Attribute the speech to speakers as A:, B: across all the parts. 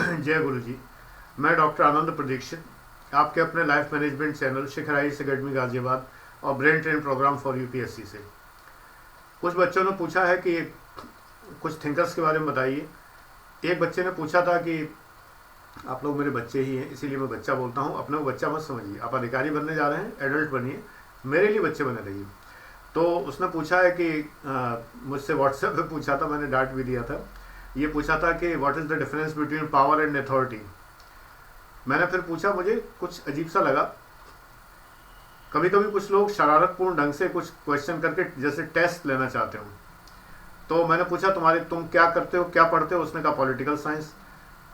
A: जय गुरु जी। मैं डॉक्टर आनंद प्रदीक्षित आपके अपने लाइफ मैनेजमेंट चैनल शिखर आईएएस अकेडमी गाजियाबाद और brain train programme for UPSC से कुछ बच्चों ने पूछा है कि कुछ थिंकर्स के बारे में बताइए। एक बच्चे ने पूछा था कि आप लोग मेरे बच्चे ही हैं, इसीलिए मैं बच्चा बोलता हूँ, अपने को बच्चा मत समझिए। आप अधिकारी बनने जा रहे हैं, एडल्ट बनिए, मेरे लिए बच्चे बने रहिए। तो उसने पूछा है कि मुझसे व्हाट्सएप पे पूछा था, मैंने डांट भी दिया था। ये पूछा था कि what is the difference between power and authority. मैंने फिर पूछा, मुझे कुछ अजीब सा लगा। कभी कभी कुछ लोग शरारतपूर्ण ढंग से कुछ क्वेश्चन करके जैसे टेस्ट लेना चाहते हो। तो मैंने पूछा तुम क्या करते हो, क्या पढ़ते हो? उसने कहा पॉलिटिकल साइंस।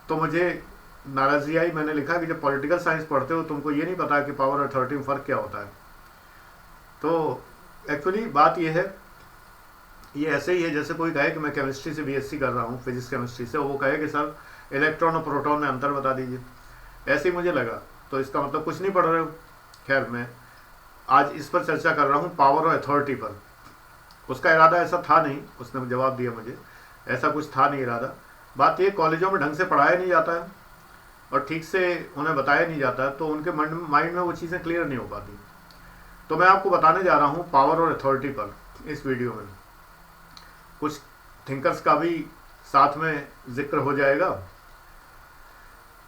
A: तो मुझे नाराज़गी आई। मैंने लिखा कि जब पॉलिटिकल साइंस पढ़ते हो तुमको ये नहीं पता कि पावर और अथॉरिटी में फ़र्क क्या होता है। तो एक्चुअली बात ये है, ये ऐसे ही है जैसे कोई कहे कि मैं केमिस्ट्री से बीएससी कर रहा हूँ, फिजिक्स केमिस्ट्री से, वो कहे कि सर इलेक्ट्रॉन और प्रोटॉन में अंतर बता दीजिए। ऐसे ही मुझे लगा, तो इसका मतलब कुछ नहीं पढ़ रहे हो। खैर, मैं आज इस पर चर्चा कर रहा हूँ, पावर और अथॉरिटी पर। उसका इरादा ऐसा था नहीं, उसने जवाब दिया मुझे, ऐसा कुछ था नहीं इरादा। बात ये, कॉलेजों में ढंग से पढ़ाया नहीं जाता है और ठीक से उन्हें बताया नहीं जाता है, तो उनके माइंड में वो चीज़ें क्लियर नहीं हो पाती। तो मैं आपको बताने जा रहा हूँ पावर और अथॉरिटी पर इस वीडियो में। कुछ थिंकर्स का भी साथ में जिक्र हो जाएगा।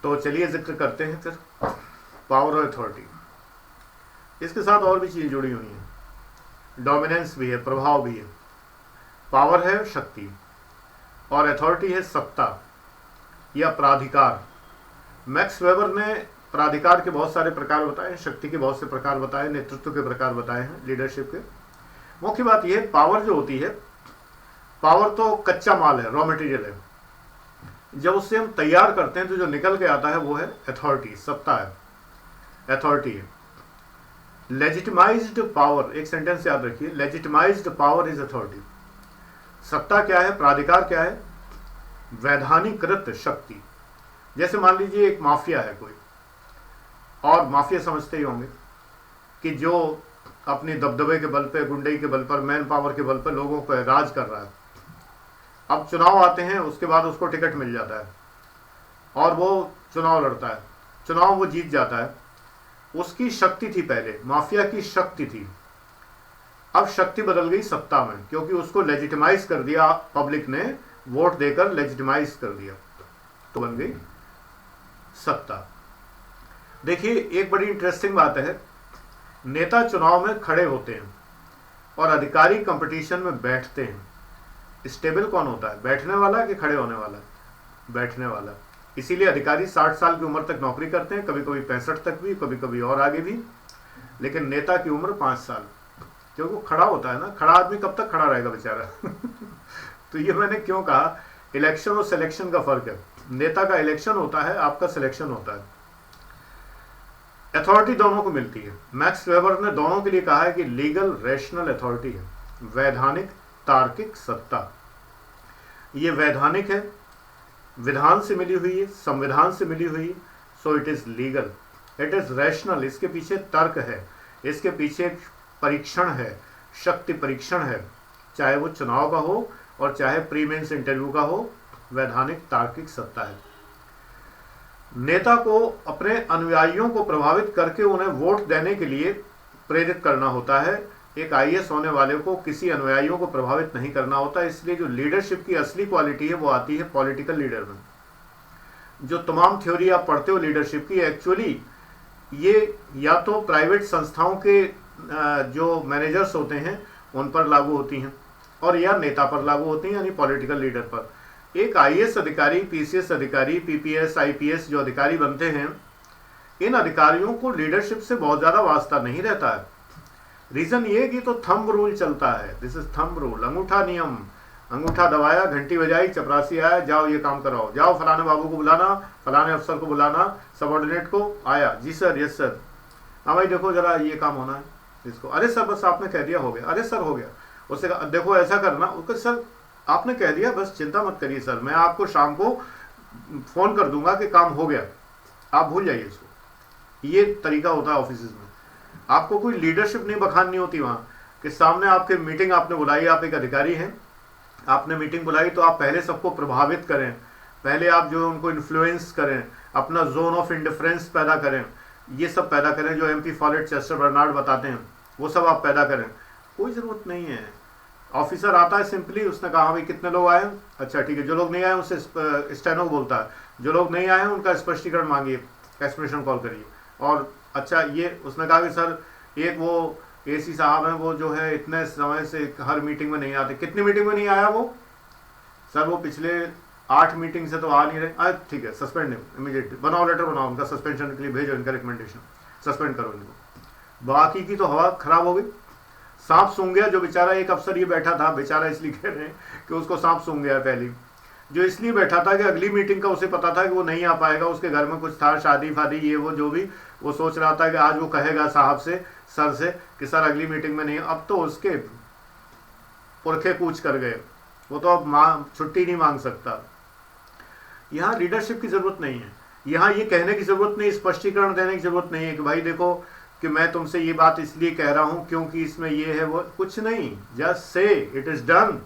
A: तो चलिए जिक्र करते हैं फिर पावर और अथॉरिटी। इसके साथ और भी चीज़ें जुड़ी हुई हैं। डोमिनेंस भी है, प्रभाव भी है। पावर है शक्ति और अथॉरिटी है सत्ता या प्राधिकार। मैक्स वेबर ने प्राधिकार के बहुत सारे प्रकार बताए, शक्ति के बहुत से प्रकार बताए, नेतृत्व के प्रकार बताए हैं, लीडरशिप के। मुख्य बात यह है, पावर जो होती है, पावर तो कच्चा माल है, रॉ मटेरियल है। जब उससे हम तैयार करते हैं तो जो निकल के आता है वो है अथॉरिटी, सत्ता है, अथॉरिटी है। लेजिटिमाइज्ड पावर, एक सेंटेंस याद रखिए, लेजिटिमाइज्ड पावर इज अथॉरिटी। सत्ता क्या है, प्राधिकार क्या है? वैधानिकृत शक्ति। जैसे मान लीजिए एक माफिया है कोई, और माफिया समझते ही होंगे कि जो अपनी दबदबे के बल पे, गुंडई के बल पर, मैन पावर के बल पर लोगों पर राज कर रहा है। अब चुनाव आते हैं, उसके बाद उसको टिकट मिल जाता है और वो चुनाव लड़ता है, चुनाव वो जीत जाता है। उसकी शक्ति थी, पहले माफिया की शक्ति थी। अब शक्ति बदल गई सत्ता में, क्योंकि उसको लेजिटिमाइज कर दिया, पब्लिक ने वोट देकर लेजिटिमाइज कर दिया, तो बन गई सत्ता। देखिए, एक बड़ी इंटरेस्टिंग बात है, नेता चुनाव में खड़े होते हैं और अधिकारी कंपटीशन में बैठते हैं। स्टेबल कौन होता है, बैठने वाला कि खड़े होने वाला? बैठने वाला। इसीलिए अधिकारी 60 साल की उम्र तक नौकरी करते हैं, कभी कभी 65 तक भी, कभी कभी और आगे भी। लेकिन नेता की उम्र 5 साल, क्योंकि वो खड़ा होता है ना। खड़ा आदमी कब तक खड़ा रहेगा बेचारा? तो ये मैंने क्यों कहा, इलेक्शन और सिलेक्शन का फर्क है। नेता का इलेक्शन होता है, आपका सिलेक्शन होता है। अथॉरिटी दोनों को मिलती है। मैक्स वेबर ने दोनों के लिए कहा है कि लीगल रैशनल अथॉरिटी है, वैधानिक तार्किक सत्ता। ये वैधानिक है, विधान से मिली हुई है, संविधान से मिली हुई है, so it is legal, it is rational. इसके पीछे तर्क है, इसके पीछे परीक्षण है, शक्ति परीक्षण है, चाहे वो चुनाव का हो और चाहे प्री मेंस इंटरव्यू का हो। वैधानिक तार्किक सत्ता है। नेता को अपने अनुयायियों को प्रभावित करके उन्हें वोट देने के लिए प्रेरित करना होता है। एक आईएएस होने वाले को किसी अनुयायियों को प्रभावित नहीं करना होता। इसलिए जो लीडरशिप की असली क्वालिटी है वो आती है पॉलिटिकल लीडर में। जो तमाम थ्योरी आप पढ़ते हो लीडरशिप की, एक्चुअली ये या तो प्राइवेट संस्थाओं के जो मैनेजर्स होते हैं उन पर लागू होती हैं, और या नेता पर लागू होती हैं, यानी पॉलिटिकल लीडर पर। एक आईएएस अधिकारी, पीसीएस अधिकारी, पीपीएस, आईपीएस जो अधिकारी बनते हैं, इन अधिकारियों को लीडरशिप से बहुत ज़्यादा वास्ता नहीं रहता है। रीज़न ये कि तो थंब रूल चलता है, दिस इज थंब रूल, अंगूठा नियम। अंगूठा दबाया, घंटी बजाई, चपरासी आया, जाओ ये काम कराओ, जाओ फलाने बाबू को बुलाना, फलाने अफसर को बुलाना, सबऑर्डिनेट को, आया, जी सर, यस सर, हाँ भाई देखो जरा ये काम होना है इसको, अरे सर बस आपने कह दिया हो गया, अरे सर हो गया। उससे देखो ऐसा करना, उसको सर आपने कह दिया, बस चिंता मत करिए सर, मैं आपको शाम को फोन कर दूंगा कि काम हो गया, आप भूल जाइए इसको। ये तरीका होता है ऑफिस में। आपको कोई लीडरशिप नहीं बखाननी होती वहाँ कि सामने आपके मीटिंग आपने बुलाई, आप एक अधिकारी हैं, आपने मीटिंग बुलाई तो आप पहले सबको प्रभावित करें, पहले आप जो उनको इन्फ्लुएंस करें, अपना जोन ऑफ इंडिफरेंस पैदा करें, ये सब पैदा करें जो MP फॉलेट चेस्टर बर्नार्ड बताते हैं, वो सब आप पैदा करें। कोई ज़रूरत नहीं है। ऑफिसर आता है सिंपली, उसने कहा भाई कितने लोग आए, अच्छा ठीक है, जो लोग नहीं आए उससे स्टेनो बोलता है, जो लोग नहीं आए हैं उनका स्पष्टीकरण मांगिए, एक्सप्रेशन कॉल करिए। और अच्छा ये उसने कहा कि सर एक वो AC साहब हैं, वो जो है इतने समय से हर मीटिंग में नहीं आते। कितनी मीटिंग में नहीं आया वो? सर वो पिछले 8 मीटिंग से तो आ नहीं रहे। ठीक है, सस्पेंड इमीडिएटली, बनाओ लेटर बनाओ, उनका सस्पेंशन के लिए भेजो, इनका रिकमेंडेशन, सस्पेंड करो इनको। बाकी की तो हवा खराब हो गई। सांप सूंघ गया, जो बेचारा एक अफसर ये बैठा था, बेचारा इसलिए कह रहे हैं कि उसको सांप सूंघ गया पहली, जो इसलिए बैठा था कि अगली मीटिंग का उसे पता था कि वो नहीं आ पाएगा, उसके घर में कुछ था, शादी फादी ये वो जो भी, वो सोच रहा था कि आज वो कहेगा साहब से, सर से कि सर अगली मीटिंग में नहीं। अब तो उसके पुरखे कूच कर गए, वो तो अब छुट्टी नहीं मांग सकता। यहाँ लीडरशिप की जरूरत नहीं है, यहाँ ये कहने की जरूरत नहीं, स्पष्टीकरण देने की जरूरत नहीं है कि भाई देखो कि मैं तुमसे ये बात इसलिए कह रहा हूं क्योंकि इसमें ये है वो, कुछ नहीं। Just say it is done.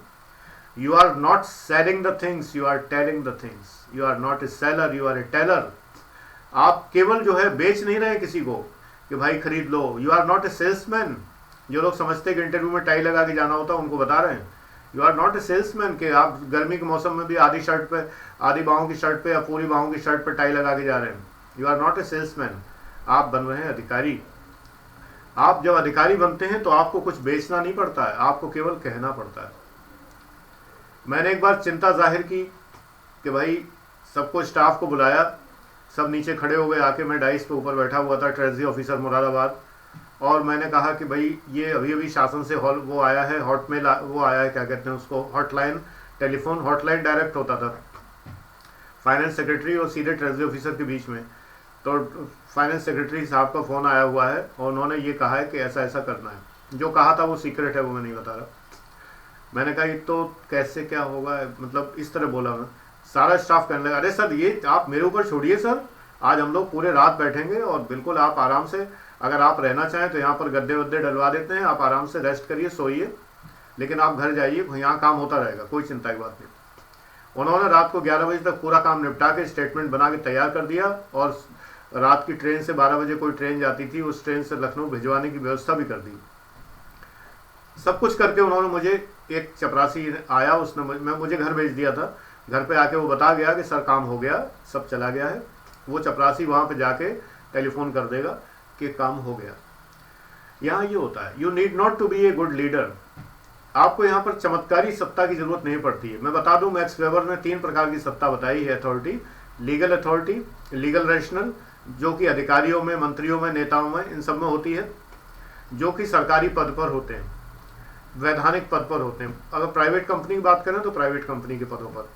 A: You are not selling the things, you are telling the things. You are not a seller, you are a teller. आप केवल जो है बेच नहीं रहे किसी को कि भाई खरीद लो। You are not a salesman. जो लोग समझते हैं कि इंटरव्यू में टाई लगा के जाना होता है, उनको बता रहे हैं you are not a salesman कि आप गर्मी के मौसम में भी आधी शर्ट पे, आधी बाहों की शर्ट पे या पूरी बाहों की शर्ट पे टाई लगा के जा रहे हैं। You are not a salesman. आप बन रहे हैं अधिकारी। आप जब अधिकारी बनते हैं तो आपको कुछ बेचना नहीं पड़ता है, आपको केवल कहना पड़ता है। मैंने एक बार चिंता जाहिर की कि भाई सबको, स्टाफ को बुलाया, सब नीचे खड़े हो गए आके। मैं डाइस पे ऊपर बैठा हुआ था, ट्रेजरी ऑफिसर मुरादाबाद, और मैंने कहा कि भाई ये अभी अभी शासन से हॉल वो आया है, हॉटमेल वो आया है, क्या कहते हैं उसको, हॉटलाइन, टेलीफोन हॉटलाइन डायरेक्ट होता था फाइनेंस सेक्रेटरी और सीधे ट्रेजरी ऑफिसर के बीच में। तो फाइनेंस सेक्रेटरी साहब का फ़ोन आया हुआ है और उन्होंने ये कहा है कि ऐसा ऐसा करना है। जो कहा था वो सीक्रेट है, वो मैं नहीं बता रहा। मैंने कहा ये तो कैसे क्या होगा, मतलब इस तरह बोला मैं। सारा स्टाफ कहने लगा अरे सर ये आप मेरे ऊपर छोड़िए सर, आज हम लोग पूरे रात बैठेंगे और बिल्कुल आप आराम से, अगर आप रहना चाहें तो यहाँ पर गद्दे वद्दे डलवा देते हैं, आप आराम से रेस्ट करिए, सोइए, लेकिन आप घर जाइए, यहाँ काम होता रहेगा, कोई चिंता की बात नहीं। उन्होंने रात को 11 बजे तक पूरा काम निपटा के स्टेटमेंट बना के तैयार कर दिया, और रात की ट्रेन से 12 बजे कोई ट्रेन जाती थी, उस ट्रेन से लखनऊ भिजवाने की व्यवस्था भी कर दी। सब कुछ करके उन्होंने मुझे, एक चपरासी आया, उसने मुझे घर भेज दिया था। घर पे आके वो बता गया कि सर काम हो गया, सब चला गया है। वो चपरासी वहाँ पे जाके टेलीफोन कर देगा कि काम हो गया। यहाँ ये होता है, you need not to be a good leader. आपको यहाँ पर चमत्कारी सत्ता की जरूरत नहीं पड़ती है। मैं बता दूं, मैक्स वेबर ने 3 प्रकार की सत्ता बताई है authority. Legal authority, legal rational, जो कि अधिकारियों में, मंत्रियों में, नेताओं में, इन सब में होती है, जो कि सरकारी पद पर होते हैं, वैधानिक पद पर होते हैं। अगर प्राइवेट कंपनी की बात करें तो प्राइवेट कंपनी के पदों पर।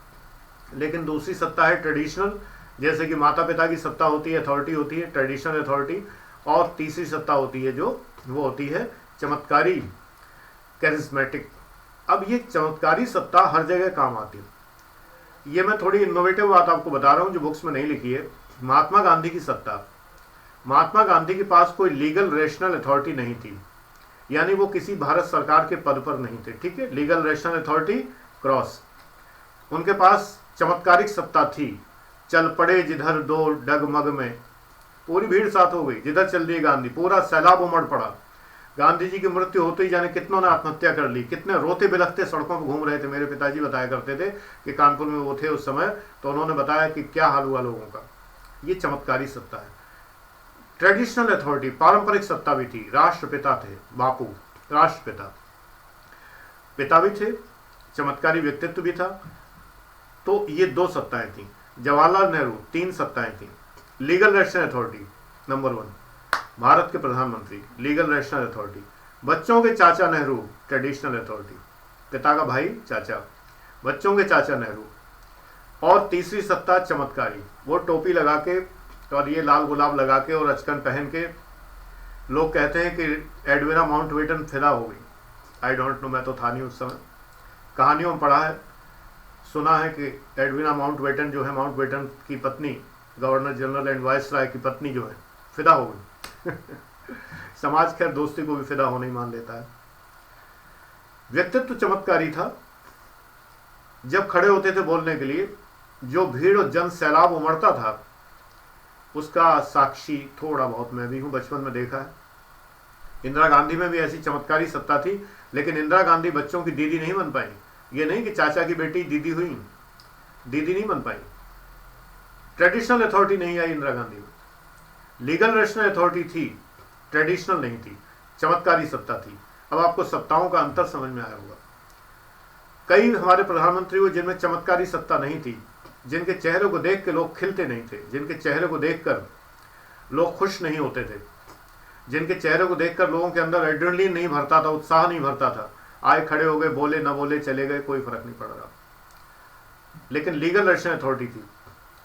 A: लेकिन दूसरी सत्ता है ट्रेडिशनल, जैसे कि माता पिता की सत्ता होती है, अथॉरिटी होती है, ट्रेडिशनल अथॉरिटी। और तीसरी सत्ता होती है जो वो होती है चमत्कारी, कैरिज्मेटिक। अब ये चमत्कारी सत्ता हर जगह काम आती है। ये मैं थोड़ी इनोवेटिव बात आपको बता रहा हूँ जो बुक्स में नहीं लिखी है। महात्मा गांधी की सत्ता, महात्मा गांधी के पास कोई लीगल रेशनल अथॉरिटी नहीं थी, यानी वो किसी भारत सरकार के पद पर नहीं थे, ठीक है, लीगल रेशनल अथॉरिटी क्रॉस। उनके पास चमत्कारिक सत्ता थी। चल पड़े जिधर दो डगमग में, पूरी भीड़ साथ हो गई, जिधर चल दिए गांधी, पूरा सैलाब उमड़ पड़ा। गांधी जी की मृत्यु होते ही जाने कितनों ने आत्महत्या कर ली, कितने रोते बिलखते सड़कों पर घूम रहे थे। मेरे पिताजी बताया करते थे कि कानपुर में वो थे उस समय, तो उन्होंने बताया कि क्या हाल हुआ लोगों का। ये चमत्कारी सत्ता है। ट्रेडिशनल अथॉरिटी, पारंपरिक सत्ता भी थी। राष्ट्रपिता थे बापू, राष्ट्रपिता, पिता भी थे, चमत्कारी व्यक्तित्व भी था। तो ये 2 सत्ताएं थी। जवाहरलाल नेहरू, 3 सत्ताएं थी। Legal rational authority number 1, Bharat के प्रधानमंत्री, लीगल रैशनल अथॉरिटी। बच्चों के चाचा नेहरू, ट्रेडिशनल अथॉरिटी, पिता का भाई चाचा, बच्चों के चाचा नेहरू। और तीसरी सत्ता चमत्कारी, वो टोपी लगा के और ये लाल गुलाब लगा के और अचकन पहन के, लोग कहते हैं कि एडविना माउंटबेटन फिदा हो गई। आई डोंट नो, मैं तो था नहीं उस समय, कहानियों में पढ़ा है, सुना है कि एडविना माउंटबेटन जो है, माउंटबेटन की पत्नी, गवर्नर जनरल एंड वायसराय की पत्नी जो है, फिदा हो गई। समाज खैर दोस्ती को भी फिदा होने ही मान लेता है। व्यक्तित्व चमत्कारी था। जब खड़े होते थे बोलने के लिए जो भीड़ और जन सैलाब उमड़ता था, उसका साक्षी थोड़ा बहुत मैं भी हूं, बचपन में देखा है। इंदिरा गांधी में भी ऐसी चमत्कारी सत्ता थी, लेकिन इंदिरा गांधी बच्चों की दीदी नहीं बन पाई। ये नहीं कि चाचा की बेटी दीदी हुई, दीदी नहीं बन पाई। ट्रेडिशनल अथॉरिटी नहीं आई इंदिरा गांधी में। लीगल रैशनल अथॉरिटी थी, ट्रेडिशनल नहीं थी, चमत्कारी सत्ता थी। अब आपको सत्ताओं का अंतर समझ में आया होगा। कई हमारे प्रधानमंत्री हुए जिनमें चमत्कारी सत्ता नहीं थी, जिनके चेहरे को देख के लोग खिलते नहीं थे, जिनके चेहरे को देखकर लोग खुश नहीं होते थे, जिनके चेहरे को देखकर लोगों के अंदर एड्रेनलिन नहीं भरता था, उत्साह नहीं भरता था। आए, खड़े हो गए, बोले न बोले, चले गए, कोई फर्क नहीं पड़ रहा। लेकिन लीगल रैशनल अथॉरिटी थी।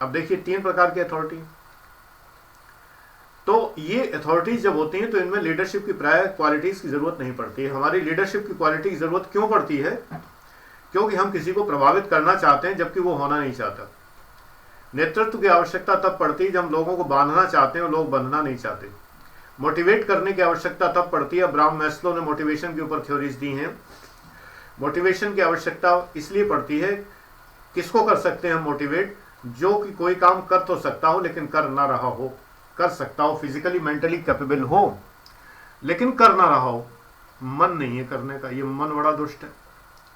A: अब देखिए 3 प्रकार की अथॉरिटी। तो ये अथॉरिटीज जब होती हैं तो इनमें लीडरशिप की प्राय क्वालिटीज की जरूरत नहीं पड़ती है। हमारी लीडरशिप की क्वालिटी की जरूरत क्यों पड़ती है? क्योंकि हम किसी को प्रभावित करना चाहते हैं जबकि वो होना नहीं चाहता। नेतृत्व की आवश्यकता तब पड़ती है जब हम लोगों को बांधना चाहते हैं और लोग बंधना नहीं चाहते। मोटिवेट करने की आवश्यकता तब पड़ती है, अब्राहम मैस्लो ने मोटिवेशन के ऊपर थ्योरीज दी हैं। मोटिवेशन की आवश्यकता इसलिए पड़ती है, किसको कर सकते हैं हम मोटिवेट? जो कि कोई काम कर तो सकता हो लेकिन कर ना रहा हो, कर सकता हो, फिजिकली मेंटली कैपेबल हो, लेकिन कर ना रहा हो। मन नहीं है करने का, ये मन बड़ा दुष्ट है।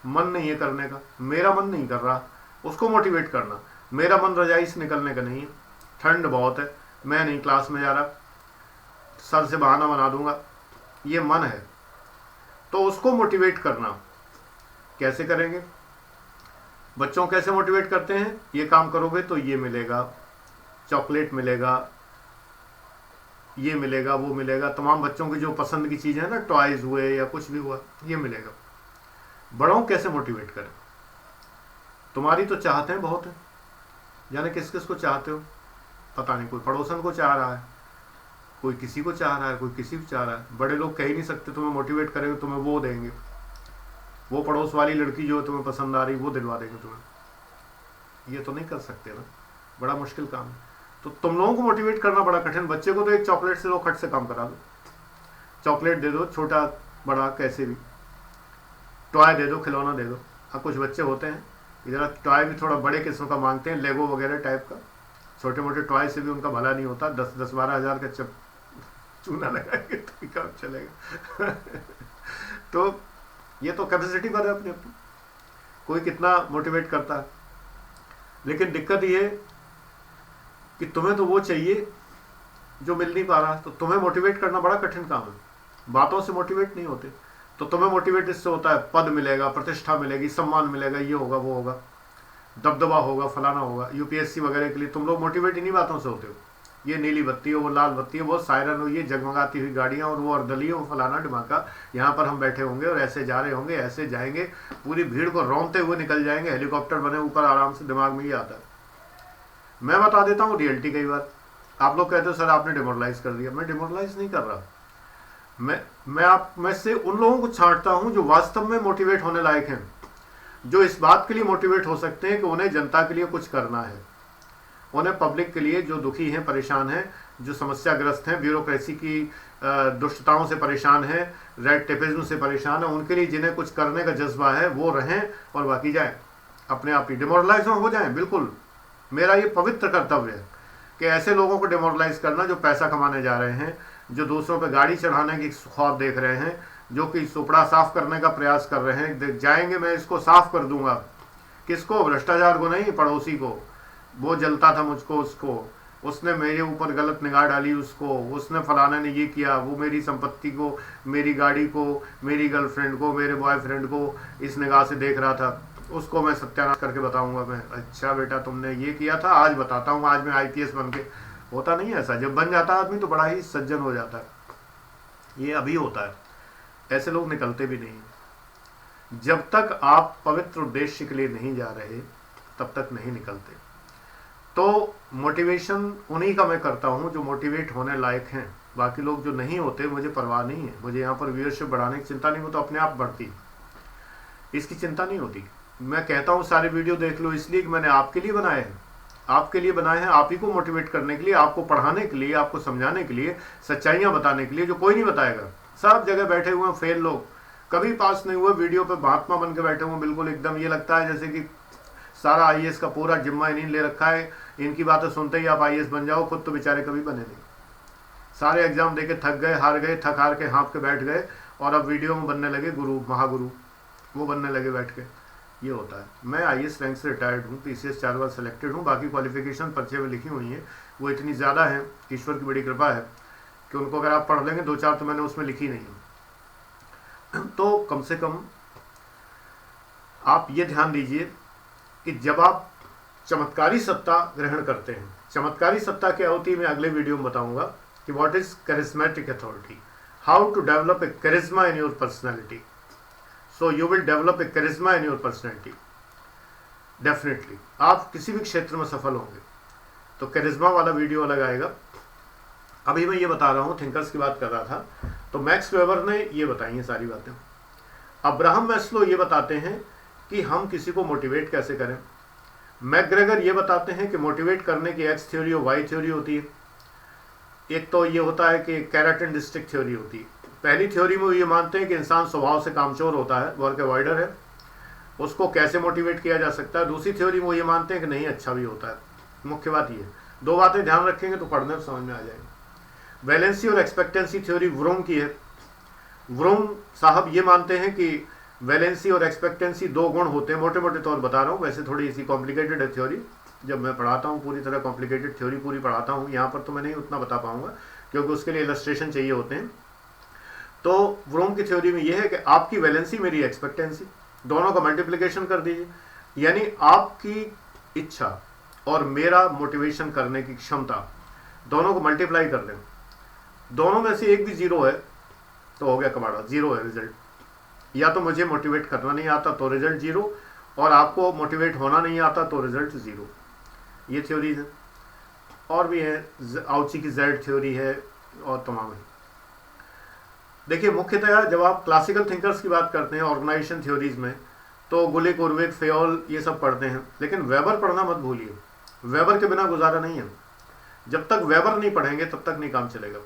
A: मन नहीं है करने का, मेरा मन नहीं कर रहा, उसको मोटिवेट करना। मेरा मन रजाई से निकलने का नहीं है, ठंड बहुत है, मैं नहीं क्लास में जा रहा, सर से बहाना बना दूंगा, ये मन है। तो उसको मोटिवेट करना कैसे करेंगे? बच्चों कैसे मोटिवेट करते हैं? ये काम करोगे तो ये मिलेगा, चॉकलेट मिलेगा, ये मिलेगा, वो मिलेगा, तमाम बच्चों की जो पसंद की चीजें हैं ना, टॉयज हुए या कुछ भी हुआ, ये मिलेगा। बड़ों कैसे मोटिवेट करें? तुम्हारी तो चाहते हैं बहुत है, जाने किस किस को चाहते हो पता नहीं। कोई पड़ोसन को चाह रहा है, कोई किसी को चाह रहा है, कोई किसी को चाह रहा है। बड़े लोग कह ही नहीं सकते तुम्हें मोटिवेट करेंगे, तुम्हें वो देंगे, वो पड़ोस वाली लड़की जो तुम्हें पसंद आ रही वो दिलवा देंगे तुम्हें। ये तो नहीं कर सकते ना, बड़ा मुश्किल काम है। तो तुम लोगों को मोटिवेट करना बड़ा कठिन। बच्चे को तो एक चॉकलेट से लो, खट से काम करा दो, चॉकलेट दे दो, छोटा बड़ा कैसे भी, टॉय दे दो, खिलौना दे दो। अब कुछ बच्चे होते हैं इधर टॉय भी थोड़ा बड़े किस्म का मांगते हैं, लेगो वगैरह टाइप का। छोटे मोटे टॉय से भी उनका भला नहीं होता। 10-12 हज़ार का चूना लगाएंगे तो काम चलेगा। तो ये तो कैपेसिटी पर है अपनी अपनी, कोई कितना मोटिवेट करता है। लेकिन दिक्कत ये है कि तुम्हें तो वो चाहिए जो मिल नहीं पा रहा, तो तुम्हें मोटिवेट करना बड़ा कठिन काम है। बातों से मोटिवेट नहीं होते। तो तुम्हें मोटिवेट इससे होता है, पद मिलेगा, प्रतिष्ठा मिलेगी, सम्मान मिलेगा, ये होगा, वो होगा, दबदबा होगा, फलाना होगा। यूपीएससी वगैरह के लिए तुम लोग मोटिवेट इन्हीं बातों से होते हो। ये नीली बत्ती हो, वो लाल बत्ती हो, वो सायरन हो, ये जगमगाती हुई गाड़ियाँ, और वो अर्दलियों, वो फलाना ढिमाका, यहाँ पर हम बैठे होंगे और ऐसे जा रहे होंगे, ऐसे जाएंगे, पूरी भीड़ को रौंदते हुए निकल जाएंगे, हेलीकॉप्टर बने ऊपर आराम से। दिमाग में ये आता है। मैं बता देता हूँ रियलिटी। कई बार आप लोग कहते हो सर आपने डिमोरलाइज कर दिया। मैं डिमोरलाइज नहीं कर रहा। मैं आप में से उन लोगों को छांटता हूं जो वास्तव में मोटिवेट होने लायक हैं, जो इस बात के लिए मोटिवेट हो सकते हैं कि उन्हें जनता के लिए कुछ करना है, उन्हें पब्लिक के लिए, जो दुखी हैं, परेशान हैं, जो समस्याग्रस्त हैं, ब्यूरोक्रेसी की दुष्टताओं से परेशान हैं, रेड टेपिज्म से परेशान है, उनके लिए जिन्हें कुछ करने का जज्बा है वो रहें और बाकी जाए अपने आप ही डिमोरलाइज हो जाएं। बिल्कुल मेरा ये पवित्र कर्तव्य है कि ऐसे लोगों को डिमोरलाइज करना जो पैसा कमाने जा रहे हैं, जो दूसरों पे गाड़ी चढ़ाने की ख्वाब देख रहे हैं, जो कि सुपड़ा साफ करने का प्रयास कर रहे हैं। जाएंगे, मैं इसको साफ कर दूंगा। किसको? भ्रष्टाचार को नहीं, पड़ोसी को। वो जलता था मुझको, उसको, उसने मेरे ऊपर गलत निगाह डाली, उसको, उसने फलाने ने ये किया, वो मेरी संपत्ति को, मेरी गाड़ी को, मेरी गर्लफ्रेंड को, मेरे बॉयफ्रेंड को इस निगाह से देख रहा था, उसको मैं सत्यानाश करके बताऊंगा। मैं, अच्छा बेटा तुमने ये किया था, आज बताता हूँ, आज मैं IPS बन के। होता नहीं है ऐसा। जब बन जाता है आदमी तो बड़ा ही सज्जन हो जाता है। ये अभी होता है, ऐसे लोग निकलते भी नहीं। जब तक आप पवित्र उद्देश्य के लिए नहीं जा रहे तब तक नहीं निकलते। तो मोटिवेशन उन्हीं का मैं करता हूं जो मोटिवेट होने लायक हैं। बाकी लोग जो नहीं होते मुझे परवाह नहीं है। मुझे यहाँ पर व्यूअरशिप बढ़ाने की चिंता नहीं, वो तो अपने आप बढ़ती, इसकी चिंता नहीं होती। मैं कहता हूँ सारे वीडियो देख लो, इसलिए कि मैंने आपके लिए बनाए हैं, आपके लिए बनाए हैं, आप ही को मोटिवेट करने के लिए, आपको पढ़ाने के लिए, आपको समझाने के लिए, सच्चाइयाँ बताने के लिए, जो कोई नहीं बताएगा। सब जगह बैठे हुए हैं फेल लोग, कभी पास नहीं हुए, वीडियो पे महात्मा बन के बैठे हुए, बिल्कुल एकदम ये लगता है जैसे कि सारा आईएएस का पूरा जिम्मा इन्हीं ले रखा है, इनकी बातें सुनते ही आप आईएएस बन जाओ, खुद तो बेचारे कभी बने नहीं। सारे एग्जाम देके थक गए, हार गए, थक हार के हाँप के बैठ गए और अब वीडियो में बनने लगे गुरु महागुरु, वो बनने लगे बैठ के। ये होता है। मैं आईएएस रैंक से रिटायर्ड हूँ, पीसीएस 4 बार सेलेक्टेड हूँ, बाकी क्वालिफिकेशन पर्चे में लिखी हुई है, वो इतनी ज़्यादा है, ईश्वर की बड़ी कृपा है कि उनको अगर आप पढ़ लेंगे 2-4 तो मैंने उसमें लिखी नहीं है। तो कम से कम आप ये ध्यान दीजिए कि जब आप चमत्कारी सत्ता ग्रहण करते हैं, चमत्कारी सत्ता क्या होती है मैं अगले वीडियो में बताऊंगा कि what is charismatic authority, how to develop a charisma in your personality. So you will develop a charisma in your personality, definitely आप किसी भी क्षेत्र में सफल होंगे। तो करिज्मा वाला वीडियो अलग आएगा। अभी मैं ये बता रहा हूँ, थिंकर्स की बात कर रहा था, तो मैक्स वेबर ने ये बताई हैं सारी बातें। अब्राहम मैस्लो ये बताते हैं कि हम किसी को मोटिवेट कैसे करें। मैकग्रेगर ये बताते हैं कि मोटिवेट करने की एक्स थ्योरी और वाई थ्योरी होती है। एक तो ये होता है कि कैरेट डिस्ट्रिक्ट थ्योरी होती है। पहली थ्योरी में ये मानते हैं कि इंसान स्वभाव से कामचोर होता है, वर्क अवॉइडर है, उसको कैसे मोटिवेट किया जा सकता है। दूसरी थ्योरी में ये मानते हैं कि नहीं, अच्छा भी होता है। मुख्य बात ये, 2 बातें ध्यान रखेंगे तो पढ़ने में समझ में आ जाएगी। वैलेंसी और एक्सपेक्टेंसी थ्योरी व्रूम की है। व्रूम साहब ये मानते हैं कि वैलेंसी और एक्सपेक्टेंसी 2 गुण होते हैं, मोटे मोटे तौर बता रहा हूँ, वैसे थोड़ी इसी कॉम्प्लिकेटेड है थ्योरी। जब मैं पढ़ाता हूँ पूरी तरह कॉम्प्लिकेटेड थ्योरी पूरी पढ़ाता हूँ, यहाँ पर तो मैं नहीं उतना बता पाऊंगा क्योंकि उसके लिए इलस्ट्रेशन चाहिए होते हैं। तो व्रूम की थ्योरी में यह है कि आपकी वैलेंसी मेरी एक्सपेक्टेंसी, दोनों का मल्टीप्लिकेशन कर दीजिए, यानी आपकी इच्छा और मेरा मोटिवेशन करने की क्षमता, दोनों को मल्टीप्लाई कर दें। दोनों में से एक भी 0 है तो हो गया कबाड़ा, 0 है रिजल्ट। या तो मुझे मोटिवेट करना नहीं आता तो रिजल्ट 0, और आपको मोटिवेट होना नहीं आता तो रिजल्ट 0। ये थ्योरीज है। और भी है, आउची की जेड थ्योरी है और तमाम है। देखिए मुख्यतः जब आप क्लासिकल थिंकर्स की बात करते हैं ऑर्गेनाइजेशन थ्योरीज में, तो गुलिक, उर्विक, फेयोल ये सब पढ़ते हैं, लेकिन वेबर पढ़ना मत भूलिए। वेबर के बिना गुजारा नहीं है। जब तक वेबर नहीं पढ़ेंगे तब तक नहीं काम चलेगा।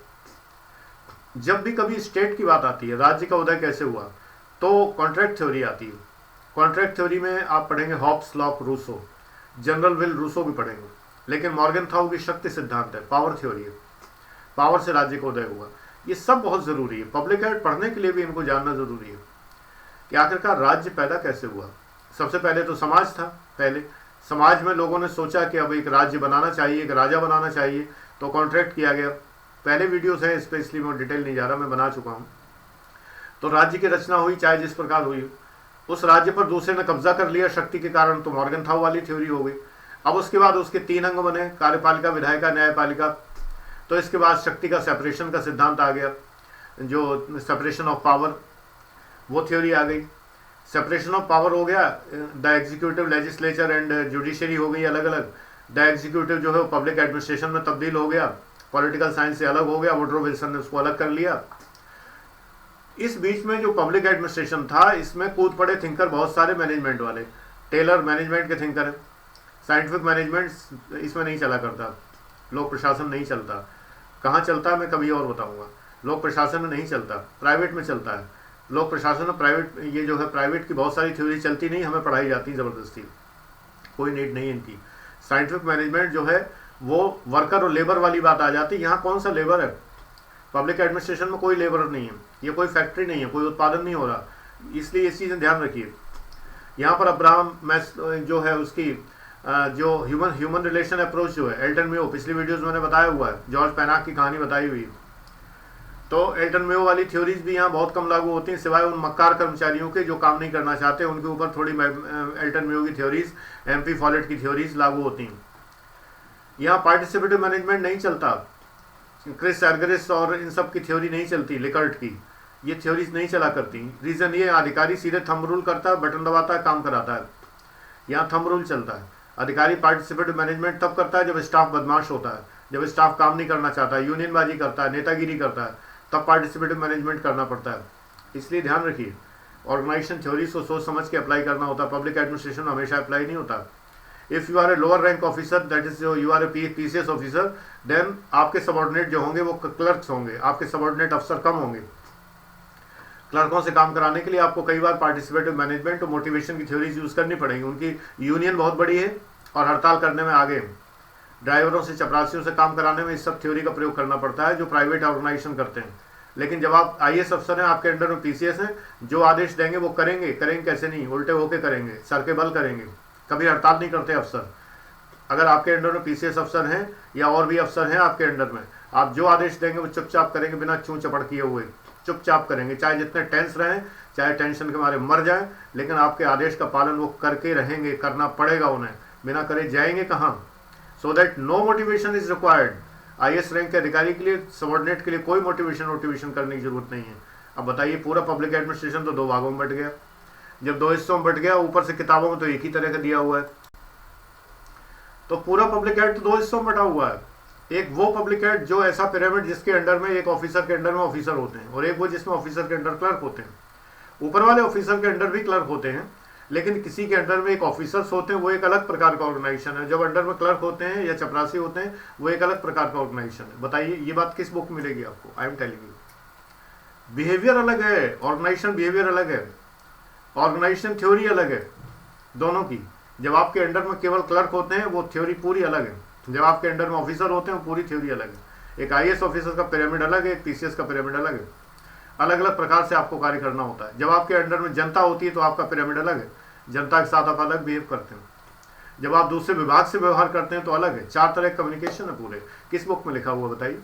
A: जब भी कभी स्टेट की बात आती है, राज्य का उदय कैसे हुआ, तो कॉन्ट्रैक्ट थ्योरी आती है। कॉन्ट्रैक्ट थ्योरी में आप पढ़ेंगे Hobbes, Locke, Rousseau, general will Rousseau भी पढ़ेंगे। लेकिन मॉर्गनथाउ की शक्ति सिद्धांत है, पावर थ्योरी है, पावर से राज्य का उदय हुआ। ये सब बहुत ज़रूरी है। पब्लिक हेल्थ पढ़ने के लिए भी इनको जानना ज़रूरी है कि आखिरकार राज्य पैदा कैसे हुआ। सबसे पहले तो समाज था। पहले समाज में लोगों ने सोचा कि अब एक राज्य बनाना चाहिए, एक राजा बनाना चाहिए, तो कॉन्ट्रैक्ट किया गया। पहले वीडियोस हैं इस पर, इसलिए मैं डिटेल नहीं जा रहा, मैं बना चुका हूँ। तो राज्य की रचना हुई, चाहे जिस प्रकार हुई, उस राज्य पर दूसरे ने कब्जा कर लिया शक्ति के कारण, तो मॉर्गनथाउ वाली थ्योरी हो गई। अब उसके बाद उसके 3 अंग बने, कार्यपालिका, विधायिका, न्यायपालिका। तो इसके बाद शक्ति का सेपरेशन का सिद्धांत आ गया, जो सेपरेशन ऑफ पावर, वो थ्योरी आ गई। सेपरेशन ऑफ पावर हो गया, the executive, legislature and judiciary हो गई अलग अलग। द एग्जीक्यूटिव जो है वो पब्लिक एडमिनिस्ट्रेशन में तब्दील हो गया, पॉलिटिकल साइंस से अलग हो गया, वुडरो विल्सन ने उसको अलग कर लिया। इस बीच में जो पब्लिक एडमिनिस्ट्रेशन था, इसमें कूद पड़े थिंकर बहुत सारे मैनेजमेंट वाले। टेलर मैनेजमेंट के थिंकर हैं। साइंटिफिक मैनेजमेंट इसमें नहीं चला करता, लोक प्रशासन नहीं चलता। कहाँ चलता है मैं कभी और बताऊंगा। लोक प्रशासन में नहीं चलता, प्राइवेट में चलता है। लोक प्रशासन में प्राइवेट, ये जो है प्राइवेट की बहुत सारी थ्योरी चलती नहीं, हमें पढ़ाई जाती है ज़बरदस्ती, कोई नीड नहीं इनकी। साइंटिफिक मैनेजमेंट जो है वो वर्कर और लेबर वाली बात आ जाती है। यहाँ कौन सा लेबर है? पब्लिक एडमिनिस्ट्रेशन में कोई लेबर नहीं है, ये कोई फैक्ट्री नहीं है, कोई उत्पादन नहीं हो रहा, इसलिए इस चीज़ें ध्यान रखिए। यहाँ पर अब्राहम मैस जो है उसकी जो ह्यूमन रिलेशन अप्रोच जो है, एल्टन मेयो, पिछली वीडियोस में मैंने बताया हुआ है, जॉर्ज पैनाक की कहानी बताई हुई। तो एल्टन मेयो वाली थ्योरीज भी यहाँ बहुत कम लागू होती हैं, सिवाय उन मक्कार कर्मचारियों के जो काम नहीं करना चाहते, उनके ऊपर थोड़ी एल्टन मेयो की थ्योरीज, एम्पी फॉलेट की थ्योरीज लागू होती हैं। यहाँ पार्टिसिपेटिव मैनेजमेंट नहीं चलता, क्रिस एर्गरिस और इन सब की थ्योरी नहीं चलती, लिकर्ट की ये थ्योरीज नहीं चला करती। रीज़न ये, अधिकारी सीधे थंब रूल करता है, बटन दबाता है, काम कराता है। यहाँ थंब रूल चलता है। अधिकारी पार्टिसिपेटिव मैनेजमेंट तब करता है जब स्टाफ बदमाश होता है, जब स्टाफ काम नहीं करना चाहता है, यूनियनबाजी करता है, नेतागिरी करता है, तब पार्टिसिपेटिव मैनेजमेंट करना पड़ता है। इसलिए ध्यान रखिए, ऑर्गेनाइजेशन थ्योरीज को सोच समझ के अप्लाई करना होता है। पब्लिक एडमिनिस्ट्रेशन हमेशा अप्लाई नहीं होता। If you are a lower rank officer, that is you are a PCS officer, then आपके सबॉर्डिनेट जो होंगे वो क्लर्क्स होंगे, आपके सबॉर्डिनेट अफसर कम होंगे। क्लर्कों से काम कराने के लिए आपको कई बार पार्टिसिपेटिव मैनेजमेंट और मोटिवेशन की थ्योरीज यूज़ करनी पड़ेगी। उनकी यूनियन बहुत बड़ी है और हड़ताल करने में आगे हैं। ड्राइवरों से, चपरासियों से काम कराने में इस सब थ्योरी का प्रयोग करना पड़ता है जो प्राइवेट ऑर्गेनाइजेशन करते हैं। लेकिन जब आप IAS अफसर हैं, आपके अंडर में PCS हैं, जो आदेश देंगे वो करेंगे कैसे नहीं, उल्टे होके करेंगे, सर के बल करेंगे, कभी हड़ताल नहीं करते अफसर। अगर आपके अंडर में PCS अफसर हैं या और भी अफसर हैं आपके अंडर में, आप जो आदेश देंगे वो चुपचाप करेंगे, बिना चूं चपड़ किए हुए चुपचाप करेंगे, चाहे जितने टेंस रहें, चाहे टेंशन के मारे मर जाएं, लेकिन आपके आदेश का पालन वो करके रहेंगे, करना पड़ेगा उन्हें, बिना करे जाएंगे कहाँ। So that no motivation is required. IAS rank के अधिकारी के लिए, सबॉर्डिनेट के लिए कोई मोटिवेशन करने की जरूरत नहीं है। अब बताइए, पूरा पब्लिक एडमिनिस्ट्रेशन तो 2 भागों में बट गया। जब 2 हिस्सों में बट गया, ऊपर से किताबों में तो एक ही तरह का दिया हुआ है, तो पूरा पब्लिक एड तो 2 हिस्सों में बटा हुआ है। एक वो पब्लिक एड जो ऐसा पिरामिड जिसके अंडर में एक ऑफिसर के अंडर में ऑफिसर होते हैं, और एक वो जिसमें ऑफिसर के अंडर क्लर्क होते हैं। ऊपर वाले ऑफिसर के अंडर भी क्लर्क होते हैं, लेकिन किसी के अंडर में एक ऑफिसर्स होते हैं, वो एक अलग प्रकार का ऑर्गेनाइजेशन है। जब अंडर में क्लर्क होते हैं या चपरासी होते हैं, वो एक अलग प्रकार का ऑर्गेनाइजेशन है। बताइए ये बात किस बुक में मिलेगी आपको? I am telling you, behaviour अलग है, ऑर्गेनाइजेशन बिहेवियर अलग है, ऑर्गेनाइजेशन थ्योरी अलग है दोनों की। जब आपके अंडर में केवल क्लर्क होते हैं, वो थ्योरी पूरी अलग है। जब आपके अंडर में ऑफिसर होते हैं, वो पूरी थ्योरी अलग है। एक IAS ऑफिसर का पिरामिड अलग है, एक PCS का पिरामिड अलग है। अलग अलग प्रकार से आपको कार्य करना होता है। जब आपके अंडर में जनता होती है तो आपका पिरामिड अलग है, जनता के साथ आप अलग बिहेव करते हैं। जब आप दूसरे विभाग से व्यवहार करते हैं तो अलग है। 4 तरह कम्युनिकेशन है पूरे। किस बुक में लिखा हुआ बताइए?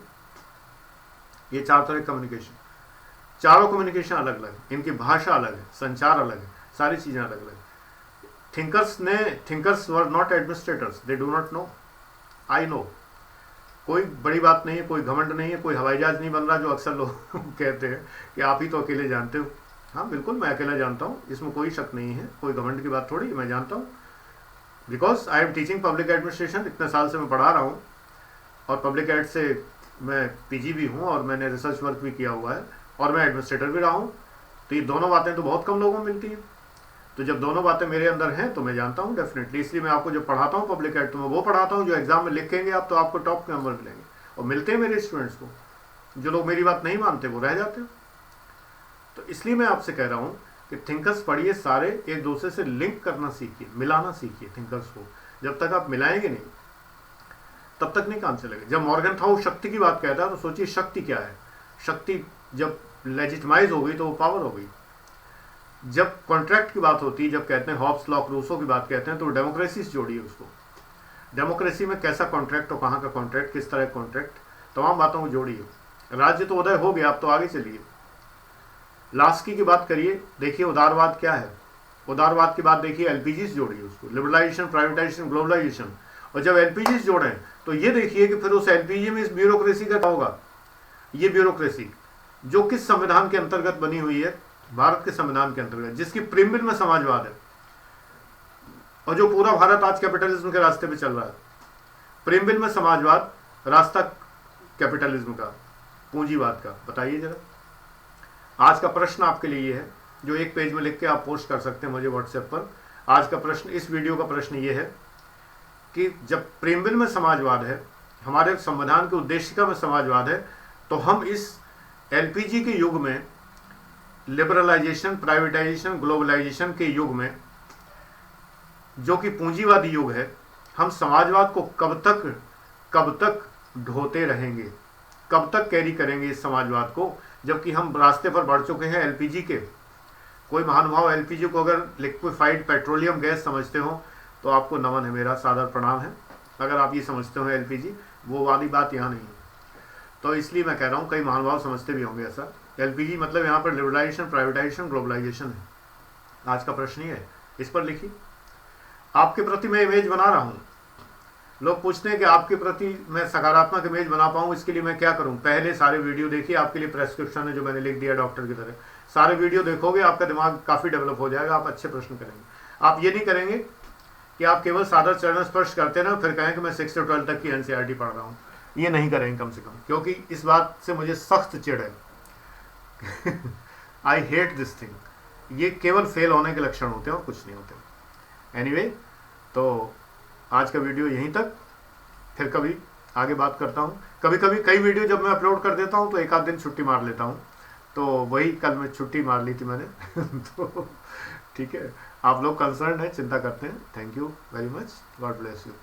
A: ये 4 तरह कम्युनिकेशन, चारों कम्युनिकेशन अलग अलग, इनकी भाषा अलग है, संचार अलग है, सारी चीजें अलग अलग। Thinkers were not administrators, they do not know, I know. कोई बड़ी बात नहीं है, कोई घमंड नहीं है, कोई हवाई जहाज नहीं बन रहा जो अक्सर लोग कहते हैं कि आप ही तो अकेले जानते हो। हाँ बिल्कुल, मैं अकेला जानता हूँ, इसमें कोई शक नहीं है, कोई घमंड की बात थोड़ी, मैं जानता हूँ। Because I am teaching public administration, इतने साल से मैं पढ़ा रहा हूँ, और पब्लिक एड से मैं PG भी हूँ, और मैंने रिसर्च वर्क भी किया हुआ है, और मैं एडमिनिस्ट्रेटर भी रहा हूँ। तो ये दोनों बातें तो बहुत कम लोगों को मिलती हैं। तो जब दोनों बातें मेरे अंदर हैं तो मैं जानता हूँ डेफिनेटली। इसलिए मैं आपको जो पढ़ाता हूँ पब्लिक एड, तो मैं वो पढ़ाता हूँ जो एग्जाम में लिखेंगे आप, तो आपको टॉप के नंबर मिलेंगे। और मिलते हैं मेरे स्टूडेंट्स को। जो लोग मेरी बात नहीं मानते वो रह जाते हैं। तो इसलिए मैं आपसे कह रहा हूँ कि थिंकर्स पढ़िए, सारे एक दूसरे से लिंक करना सीखिए, मिलाना सीखिए थिंकर्स को। जब तक आप मिलाएंगे नहीं तब तक नहीं काम चलेगा। जब मॉर्गन था वो शक्ति की बात कहता है, तो सोचिए शक्ति क्या है। शक्ति जब लेजिटिमाइज हो गई तो वो पावर हो गई। जब कॉन्ट्रैक्ट की बात होती है, जब कहते हैं हॉब्स लॉक, रूसो की बात कहते हैं, तो डेमोक्रेसी से जोड़िए उसको। डेमोक्रेसी में कैसा कॉन्ट्रैक्ट और कहाँ का कॉन्ट्रैक्ट, किस तरह कॉन्ट्रैक्ट, तमाम बातों को जोड़िए। राज्य तो उदय हो गया, आप तो आगे चलिए। लास्की की बात करिए, देखिए उदारवाद क्या है। उदारवाद की बात देखिए, LPG से जोड़िए उसको, लिबरलाइजेशन, प्राइवेटाइजेशन, ग्लोबलाइजेशन। और जब LPG से जोड़ें तो ये देखिए कि फिर उस LPG में इस ब्यूरोक्रेसी का क्या होगा। ये ब्यूरोक्रेसी जो किस संविधान के अंतर्गत बनी हुई है, भारत के संविधान के अंतर्गत, जिसकी प्रीमियम में समाजवाद है, और जो पूरा भारत आज कैपिटलिज्म के रास्ते पे चल रहा है। प्रीमियम में समाजवाद, रास्ता कैपिटलिज्म का, पूंजीवाद का। बताइए जरा। आज का प्रश्न आपके लिए ये है, जो एक पेज में लिख के आप पोस्ट कर सकते हैं मुझे व्हाट्सएप पर। आज का प्रश्न, इस वीडियो का प्रश्न ये है कि जब प्रीमियम में समाजवाद है, हमारे संविधान के उद्देशिका में समाजवाद है, तो हम इस LPG के युग में, लिबरलाइजेशन, प्राइवेटाइजेशन, ग्लोबलाइजेशन के युग में, जो कि पूंजीवादी युग है, हम समाजवाद को कब तक ढोते रहेंगे, कब तक कैरी करेंगे इस समाजवाद को, जबकि हम रास्ते पर बढ़ चुके हैं LPG के। कोई महानुभाव LPG को अगर लिक्विफाइड पेट्रोलियम गैस समझते हो तो आपको नमन है, मेरा सादर प्रणाम है। अगर आप ये समझते हो LPG, वो वाली बात यहाँ नहीं है। तो इसलिए मैं कह रहा हूँ, कई महानुभाव समझते भी होंगे ऐसा। LPG मतलब यहाँ पर लिबरलाइजेशन, प्राइवेटाइजेशन, ग्लोबलाइजेशन है। आज का प्रश्न ये है, इस पर लिखिए। आपके प्रति मैं इमेज बना रहा हूँ। लोग पूछते हैं कि आपके प्रति मैं सकारात्मक इमेज बना पाऊँ, इसके लिए मैं क्या करूँ। पहले सारे वीडियो देखिए, आपके लिए प्रेस्क्रिप्शन है जो मैंने लिख दिया डॉक्टर की तरह। सारे वीडियो देखोगे, आपका दिमाग काफ़ी डेवलप हो जाएगा, आप अच्छे प्रश्न करेंगे। आप ये नहीं करेंगे कि आप केवल सादर चरण स्पर्श करते ना फिर कहें कि मैं 6 से 12 तक की NCERT पढ़ रहा हूँ। ये नहीं करेंगे कम से कम, क्योंकि इस बात से मुझे सख्त चिढ़ है। I hate this thing. ये केवल फेल होने के लक्षण होते हैं और कुछ नहीं होते। एनीवे, तो आज का वीडियो यहीं तक, फिर कभी आगे बात करता हूँ। कभी कभी कई वीडियो जब मैं अपलोड कर देता हूँ तो एक आध दिन छुट्टी मार लेता हूँ, तो वही कल मैं छुट्टी मार ली थी मैंने तो ठीक है, आप लोग कंसर्न है, चिंता करते हैं। Thank you very much, God bless you.